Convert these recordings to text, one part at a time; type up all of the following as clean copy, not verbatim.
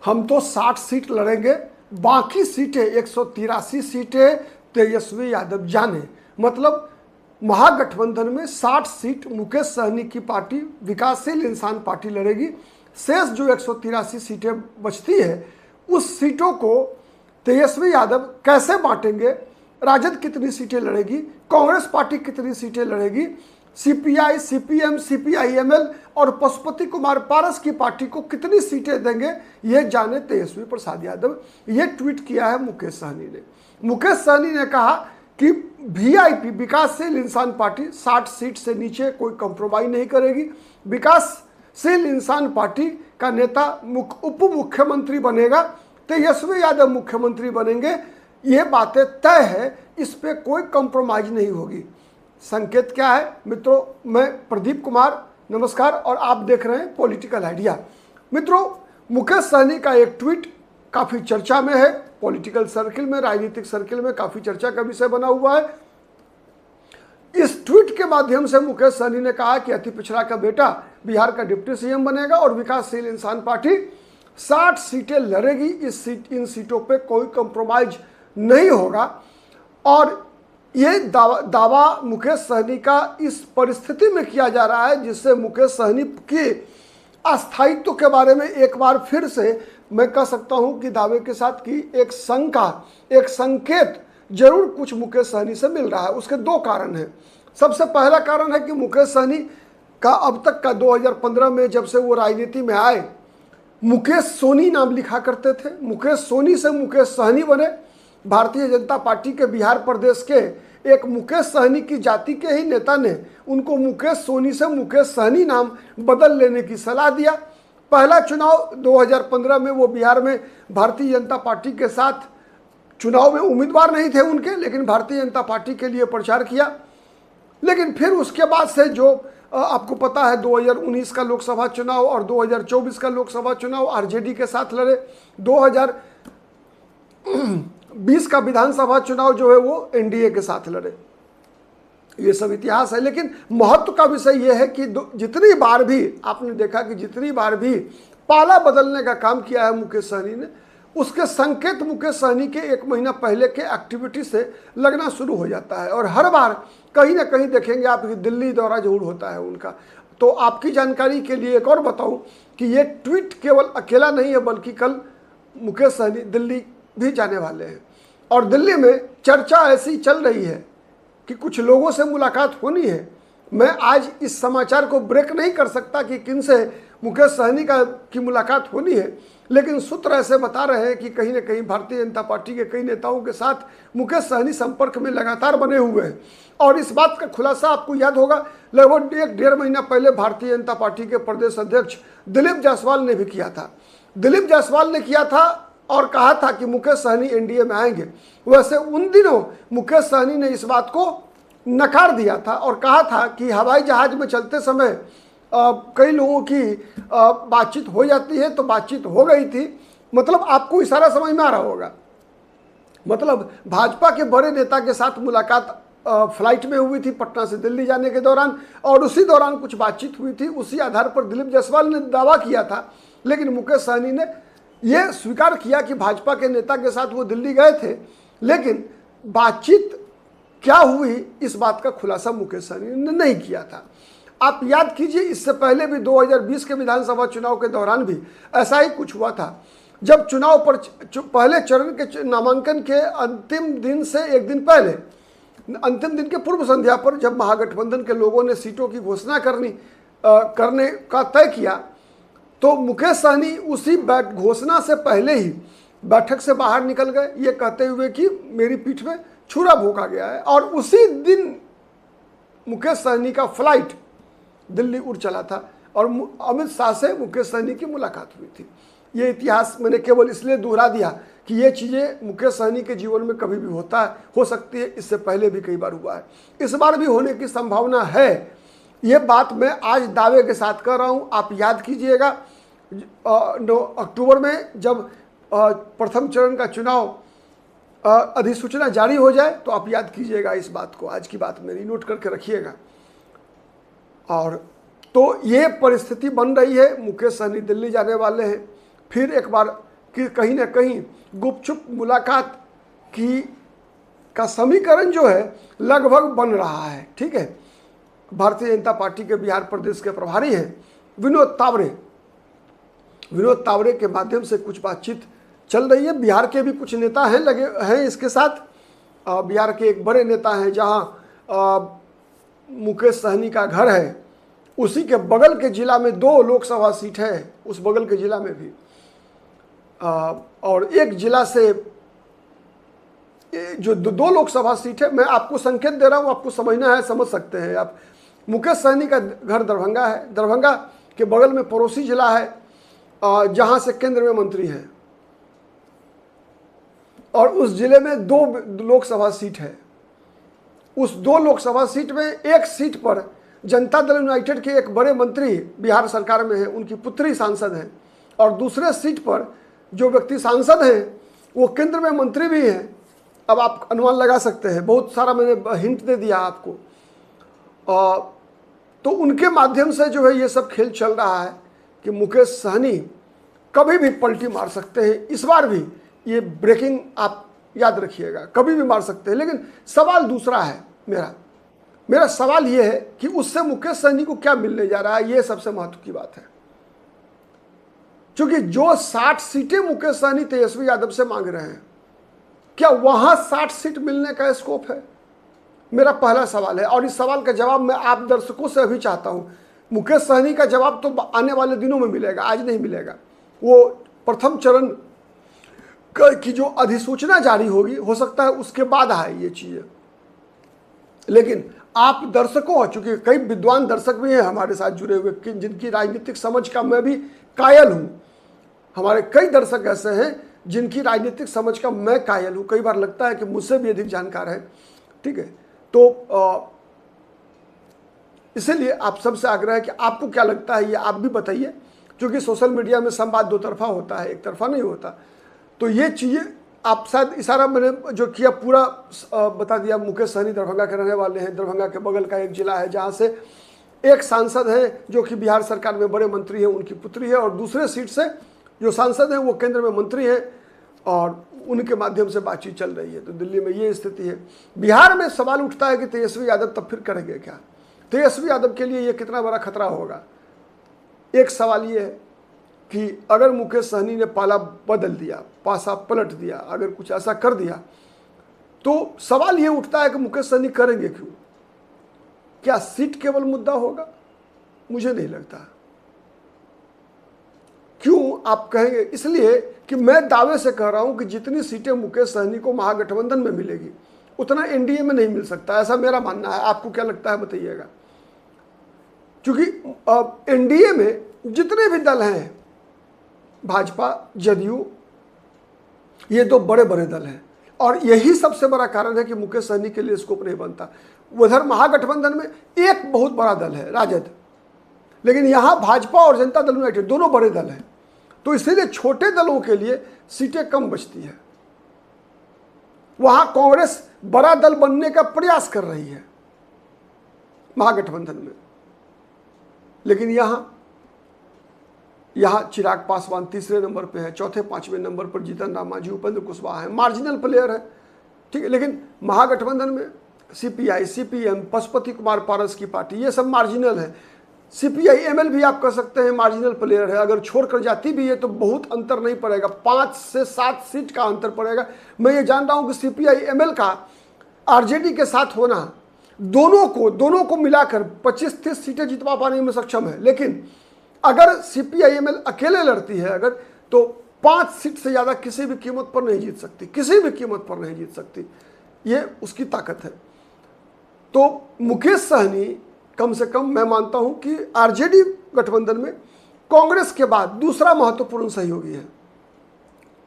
हम तो 60 सीट लड़ेंगे, बाकी सीटें 183 सीटें तेजस्वी यादव जाने। मतलब महागठबंधन में 60 सीट मुकेश सहनी की पार्टी विकासशील इंसान पार्टी लड़ेगी। शेष जो 183 सीटें बचती है उस सीटों को तेजस्वी यादव कैसे बांटेंगे, राजद कितनी सीटें लड़ेगी, कांग्रेस पार्टी कितनी सीटें लड़ेगी, सीपीआई, सीपीएम, सीपीआईएमएल और पशुपति कुमार पारस की पार्टी को कितनी सीटें देंगे, ये जाने तेजस्वी प्रसाद यादव। ये ट्वीट किया है मुकेश सहनी ने। मुकेश सहनी ने कहा कि वीआईपी विकासशील इंसान पार्टी 60 सीट से नीचे कोई कंप्रोमाइज नहीं करेगी। विकासशील इंसान पार्टी का नेता उप मुख्यमंत्री बनेगा, तेजस्वी यादव मुख्यमंत्री बनेंगे, ये बातें तय है, इस पे कोई कंप्रोमाइज नहीं होगी। संकेत क्या है मित्रों? मैं प्रदीप कुमार, नमस्कार, और आप देख रहे हैं पॉलिटिकल आइडिया। मित्रों, मुकेश सहनी का एक ट्वीट काफ़ी चर्चा में है, पॉलिटिकल सर्किल में, राजनीतिक सर्किल में काफ़ी चर्चा का विषय बना हुआ है। इस ट्वीट के माध्यम से मुकेश सहनी ने कहा कि अति पिछड़ा का बेटा बिहार का डिप्टी सीएम बनेगा और विकासशील इंसान पार्टी 60 सीटें लड़ेगी। इन सीटों पे कोई कंप्रोमाइज नहीं होगा। और ये दावा मुकेश सहनी का इस परिस्थिति में किया जा रहा है जिससे मुकेश सहनी के अस्थायित्व के बारे में एक बार फिर से मैं कह सकता हूं कि दावे के साथ कि एक शंका, एक संकेत जरूर कुछ मुकेश सहनी से मिल रहा है। उसके दो कारण हैं। सबसे पहला कारण है कि मुकेश सहनी का अब तक का 2015 में जब से वो राजनीति में आए, मुकेश सोनी नाम लिखा करते थे। मुकेश सोनी से मुकेश सहनी बने। भारतीय जनता पार्टी के बिहार प्रदेश के एक मुकेश सहनी की जाति के ही नेता ने उनको मुकेश सोनी से मुकेश सहनी नाम बदल लेने की सलाह दिया। पहला चुनाव 2015 में वो बिहार में भारतीय जनता पार्टी के साथ चुनाव में उम्मीदवार नहीं थे उनके, लेकिन भारतीय जनता पार्टी के लिए प्रचार किया। लेकिन फिर उसके बाद से जो आपको पता है 2019 का लोकसभा चुनाव और 2024 का लोकसभा चुनाव आरजेडी के साथ लड़े। 2020 का विधानसभा चुनाव जो है वो एनडीए के साथ लड़े। ये सब इतिहास है। लेकिन महत्व का विषय यह है कि जितनी बार भी आपने देखा कि जितनी बार भी पाला बदलने का काम किया है मुकेश सहनी ने, उसके संकेत मुकेश सहनी के 1 महीना पहले के एक्टिविटी से लगना शुरू हो जाता है। और हर बार कहीं ना कहीं देखेंगे आप कि दिल्ली दौरा जरूर होता है उनका। तो आपकी जानकारी के लिए एक और बताऊं कि ये ट्वीट केवल अकेला नहीं है, बल्कि कल मुकेश सहनी दिल्ली भी जाने वाले हैं। और दिल्ली में चर्चा ऐसी चल रही है कि कुछ लोगों से मुलाकात होनी है। मैं आज इस समाचार को ब्रेक नहीं कर सकता कि किन से मुकेश सहनी की मुलाकात होनी है, लेकिन सूत्र ऐसे बता रहे हैं कि कहीं ना कहीं भारतीय जनता पार्टी के कई नेताओं के साथ मुकेश सहनी संपर्क में लगातार बने हुए हैं। और इस बात का खुलासा आपको याद होगा, लगभग 1.5 महीना पहले भारतीय जनता पार्टी के प्रदेश अध्यक्ष दिलीप जायसवाल ने भी किया था। दिलीप जायसवाल ने किया था और कहा था कि मुकेश सहनी एनडीए में आएंगे। वैसे उन दिनों मुकेश सहनी ने इस बात को नकार दिया था और कहा था कि हवाई जहाज में चलते समय कई लोगों की बातचीत हो जाती है, तो बातचीत हो गई थी। मतलब आपको इशारा समझ में आ रहा होगा। मतलब भाजपा के बड़े नेता के साथ मुलाकात फ्लाइट में हुई थी पटना से दिल्ली जाने के दौरान, और उसी दौरान कुछ बातचीत हुई थी। उसी आधार पर दिलीप जायसवाल ने दावा किया था। लेकिन मुकेश सहनी ने यह स्वीकार किया कि भाजपा के नेता के साथ वो दिल्ली गए थे, लेकिन बातचीत क्या हुई इस बात का खुलासा मुकेश सहनी ने नहीं किया था। आप याद कीजिए, इससे पहले भी 2020 के विधानसभा चुनाव के दौरान भी ऐसा ही कुछ हुआ था। जब चुनाव पर पहले चरण के नामांकन के अंतिम दिन से एक दिन पहले, अंतिम दिन के पूर्व संध्या पर जब महागठबंधन के लोगों ने सीटों की घोषणा करने का तय किया, तो मुकेश सहनी उसी घोषणा से पहले ही बैठक से बाहर निकल गए, ये कहते हुए कि मेरी पीठ में छुरा भोंका गया है। और उसी दिन मुकेश सहनी का फ्लाइट दिल्ली उड़ चला था और अमित शाह से मुकेश सहनी की मुलाकात हुई थी। ये इतिहास मैंने केवल इसलिए दोहरा दिया कि ये चीज़ें मुकेश सहनी के जीवन में कभी भी हो सकती है। इससे पहले भी कई बार हुआ है, इस बार भी होने की संभावना है। ये बात मैं आज दावे के साथ कर रहा हूँ। आप याद कीजिएगा, अक्टूबर में जब प्रथम चरण का चुनाव अधिसूचना जारी हो जाए तो आप याद कीजिएगा इस बात को। आज की बात मेरी नोट करके रखिएगा। और तो ये परिस्थिति बन रही है। मुकेश सहनी दिल्ली जाने वाले हैं। फिर एक बार कि कहीं ना कहीं गुपचुप मुलाकात की का समीकरण जो है लगभग बन रहा है। ठीक है, भारतीय जनता पार्टी के बिहार प्रदेश के प्रभारी हैं विनोद तावरे के माध्यम से कुछ बातचीत चल रही है। बिहार के भी कुछ नेता हैं लगे हैं इसके साथ। बिहार के एक बड़े नेता हैं, जहां मुकेश सहनी का घर है, उसी के बगल के जिला में 2 लोकसभा सीट है, उस बगल के जिला में भी और एक जिला से जो 2 लोकसभा सीट है। मैं आपको संकेत दे रहा हूं, आपको समझना है, समझ सकते हैं आप। मुकेश सहनी का घर दरभंगा है, दरभंगा के बगल में पड़ोसी जिला है जहां से केंद्र में मंत्री हैं, और उस जिले में 2 लोकसभा सीट है। उस 2 लोकसभा सीट में एक सीट पर जनता दल यूनाइटेड के एक बड़े मंत्री बिहार सरकार में है, उनकी पुत्री सांसद हैं, और दूसरे सीट पर जो व्यक्ति सांसद हैं वो केंद्र में मंत्री भी हैं। अब आप अनुमान लगा सकते हैं, बहुत सारा मैंने हिंट दे दिया आपको। तो उनके माध्यम से जो है ये सब खेल चल रहा है कि मुकेश सहनी कभी भी पलटी मार सकते हैं। इस बार भी ये ब्रेकिंग आप याद रखिएगा, कभी भी मार सकते हैं। लेकिन सवाल दूसरा है, मेरा सवाल ये है कि उससे मुकेश सहनी को क्या मिलने जा रहा है, ये सबसे महत्व की बात है। क्योंकि जो 60 सीटें मुकेश सहनी तेजस्वी यादव से मांग रहे हैं, क्या वहां 60 सीट मिलने का स्कोप है? मेरा पहला सवाल है, और इस सवाल का जवाब मैं आप दर्शकों से अभी चाहता हूं। मुकेश सहनी का जवाब तो आने वाले दिनों में मिलेगा, आज नहीं मिलेगा। वो प्रथम चरण की जो अधिसूचना जारी होगी, हो सकता है उसके बाद आए ये चीजें। लेकिन आप दर्शकों, चूंकि कई विद्वान दर्शक भी हैं हमारे साथ जुड़े हुए, जिनकी राजनीतिक समझ का मैं भी कायल हूं। हमारे कई दर्शक ऐसे हैं जिनकी राजनीतिक समझ का मैं कायल हूं, कई बार लगता है कि मुझसे भी अधिक जानकार है। ठीक है, तो इसीलिए आप सबसे आग्रह है कि आपको क्या लगता है ये आप भी बताइए, क्योंकि सोशल मीडिया में संवाद 2 तरफा होता है, एक तरफा नहीं होता। तो ये चीज़ें आप शायद इशारा मैंने जो किया पूरा बता दिया। मुकेश सहनी दरभंगा के रहने वाले हैं, दरभंगा के बगल का एक जिला है जहाँ से एक सांसद हैं जो कि बिहार सरकार में बड़े मंत्री हैं, उनकी पुत्री है, और दूसरे सीट से जो सांसद हैं वो केंद्र में मंत्री हैं, और उनके माध्यम से बातचीत चल रही है। तो दिल्ली में ये स्थिति है। बिहार में सवाल उठता है कि तेजस्वी यादव तब फिर करेंगे क्या? तेजस्वी यादव के लिए ये कितना बड़ा खतरा होगा? एक सवाल ये है कि अगर मुकेश सहनी ने पाला बदल दिया, पासा पलट दिया, अगर कुछ ऐसा कर दिया, तो सवाल ये उठता है कि मुकेश सहनी करेंगे क्यों? क्या सीट केवल मुद्दा होगा? मुझे नहीं लगता। क्यों आप कहेंगे? इसलिए कि मैं दावे से कह रहा हूं कि जितनी सीटें मुकेश सहनी को महागठबंधन में मिलेगी उतना एनडीए में नहीं मिल सकता, ऐसा मेरा मानना है। आपको क्या लगता है बताइएगा? क्योंकि एनडीए में जितने भी दल हैं, भाजपा, जदयू, ये 2 बड़े बड़े दल हैं, और यही सबसे बड़ा कारण है कि मुकेश सहनी के लिए स्कोप नहीं बनता। उधर महागठबंधन में एक बहुत बड़ा दल है, राजद, लेकिन यहां भाजपा और जनता दल यूनाइटेड दोनों बड़े दल हैं। तो इसीलिए छोटे दलों के लिए सीटें कम बचती है। वहां कांग्रेस बड़ा दल बनने का प्रयास कर रही है महागठबंधन में, लेकिन यहां चिराग पासवान तीसरे नंबर पे है, चौथे 5वें नंबर पर जीतन राम मांझी, उपेंद्र कुशवाहा है, मार्जिनल प्लेयर है। ठीक है, लेकिन महागठबंधन में सीपीआई, सीपीएम, पशुपति कुमार पारस की पार्टी, ये सब मार्जिनल है। सीपीआई एमएल भी आप कह सकते हैं मार्जिनल प्लेयर है। अगर छोड़कर जाती भी है तो बहुत अंतर नहीं पड़ेगा, 5 से 7 सीट का अंतर पड़ेगा। मैं ये जान रहा हूं कि सीपीआई एमएल का आरजेडी के साथ होना दोनों को मिलाकर 25-30 सीटें जितवा पाने में सक्षम है। लेकिन अगर सीपीआई एमएल अकेले लड़ती है अगर, तो 5 सीट से ज़्यादा किसी भी कीमत पर नहीं जीत सकती, किसी भी कीमत पर नहीं जीत सकती। ये उसकी ताकत है। तो मुकेश सहनी कम से कम मैं मानता हूं कि आरजेडी गठबंधन में कांग्रेस के बाद दूसरा महत्वपूर्ण सहयोगी है,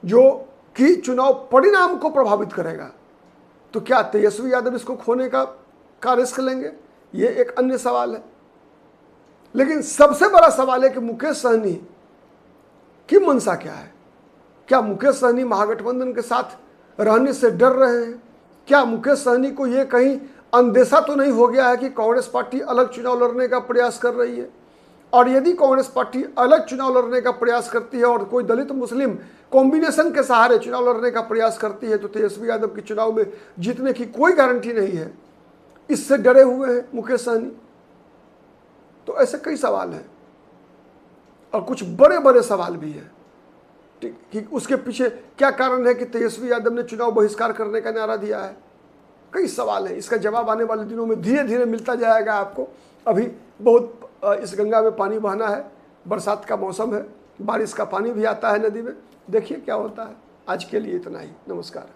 जो कि चुनाव परिणाम को प्रभावित करेगा। तो क्या तेजस्वी यादव इसको खोने का रिस्क लेंगे? ये एक अन्य सवाल है। लेकिन सबसे बड़ा सवाल है कि मुकेश सहनी की मंशा क्या है? क्या मुकेश सहनी महागठबंधन के साथ रहने से डर रहे हैं? क्या मुकेश सहनी को ये कहीं अंदेशा तो नहीं हो गया है कि कांग्रेस पार्टी अलग चुनाव लड़ने का प्रयास कर रही है? और यदि कांग्रेस पार्टी अलग चुनाव लड़ने का प्रयास करती है और कोई दलित मुस्लिम कॉम्बिनेशन के सहारे चुनाव लड़ने का प्रयास करती है तो तेजस्वी यादव के चुनाव में जीतने की कोई गारंटी नहीं है। इससे डरे हुए हैं मुकेश सहनी। तो ऐसे कई सवाल हैं और कुछ बड़े बड़े सवाल भी हैं कि उसके पीछे क्या कारण है कि तेजस्वी यादव ने चुनाव बहिष्कार करने का नारा दिया है। कई सवाल हैं, इसका जवाब आने वाले दिनों में धीरे धीरे मिलता जाएगा आपको। अभी बहुत इस गंगा में पानी बहना है, बरसात का मौसम है, बारिश का पानी भी आता है नदी में। देखिए क्या होता है। आज के लिए इतना ही, नमस्कार।